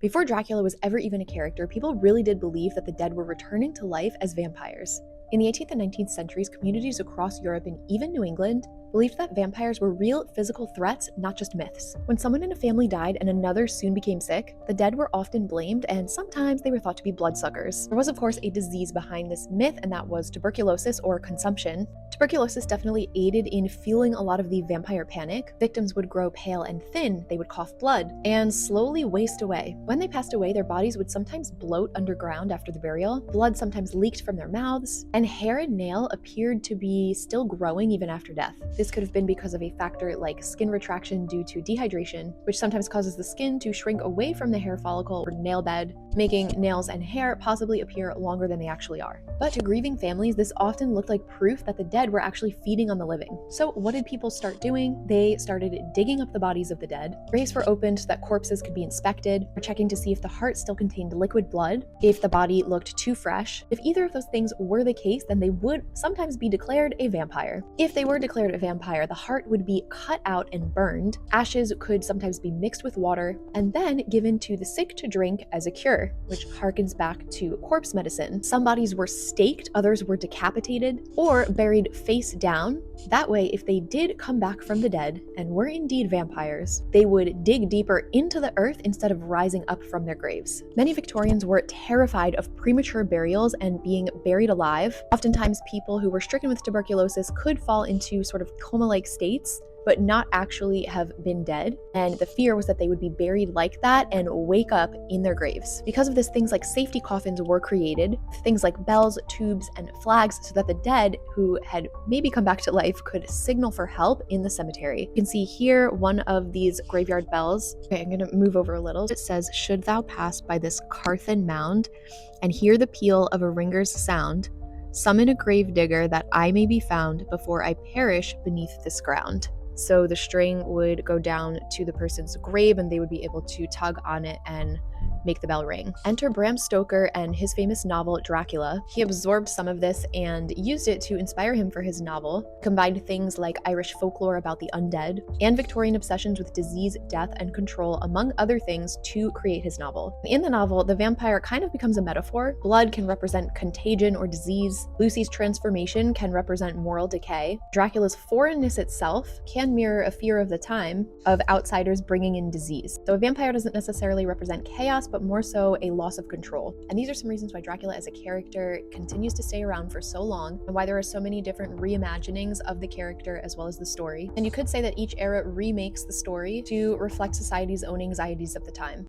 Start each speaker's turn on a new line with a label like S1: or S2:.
S1: Before Dracula was ever even a character, people really did believe that the dead were returning to life as vampires. In the 18th and 19th centuries, communities across Europe and even New England believed that vampires were real physical threats, not just myths. When someone in a family died and another soon became sick, the dead were often blamed, and sometimes they were thought to be bloodsuckers. There was, of course, a disease behind this myth, and that was tuberculosis or consumption. Tuberculosis definitely aided in fueling a lot of the vampire panic. Victims would grow pale and thin, they would cough blood, and slowly waste away. When they passed away, their bodies would sometimes bloat underground after the burial, blood sometimes leaked from their mouths, and hair and nail appeared to be still growing even after death. This could have been because of a factor like skin retraction due to dehydration, which sometimes causes the skin to shrink away from the hair follicle or nail bed, making nails and hair possibly appear longer than they actually are. But to grieving families, this often looked like proof that the dead were actually feeding on the living. So what did people start doing? They started digging up the bodies of the dead. Graves were opened so that corpses could be inspected, or checking to see if the heart still contained liquid blood, if the body looked too fresh. If either of those things were the case, then they would sometimes be declared a vampire. If they were declared a vampire, the heart would be cut out and burned. Ashes could sometimes be mixed with water and then given to the sick to drink as a cure, which harkens back to corpse medicine. Some bodies were staked, others were decapitated, or buried face down. That way, if they did come back from the dead and were indeed vampires, they would dig deeper into the earth instead of rising up from their graves. Many Victorians were terrified of premature burials and being buried alive. Oftentimes, people who were stricken with tuberculosis could fall into sort of coma-like states, but not actually have been dead. And the fear was that they would be buried like that and wake up in their graves. Because of this, things like safety coffins were created, things like bells, tubes, and flags, so that the dead who had maybe come back to life could signal for help in the cemetery. You can see here one of these graveyard bells. Okay, I'm gonna move over a little. It says, "Should thou pass by this Carthan mound and hear the peal of a ringer's sound, summon a grave digger that I may be found before I perish beneath this ground." So the string would go down to the person's grave and they would be able to tug on it and make the bell ring. Enter Bram Stoker and his famous novel Dracula. He absorbed some of this and used it to inspire him for his novel, combined things like Irish folklore about the undead and Victorian obsessions with disease, death, and control, among other things, to create his novel. In the novel, the vampire kind of becomes a metaphor. Blood can represent contagion or disease. Lucy's transformation can represent moral decay. Dracula's foreignness itself can mirror a fear of the time of outsiders bringing in disease. So a vampire doesn't necessarily represent chaos, but more so a loss of control. And these are some reasons why Dracula as a character continues to stay around for so long, and why there are so many different reimaginings of the character as well as the story. And you could say that each era remakes the story to reflect society's own anxieties of the time.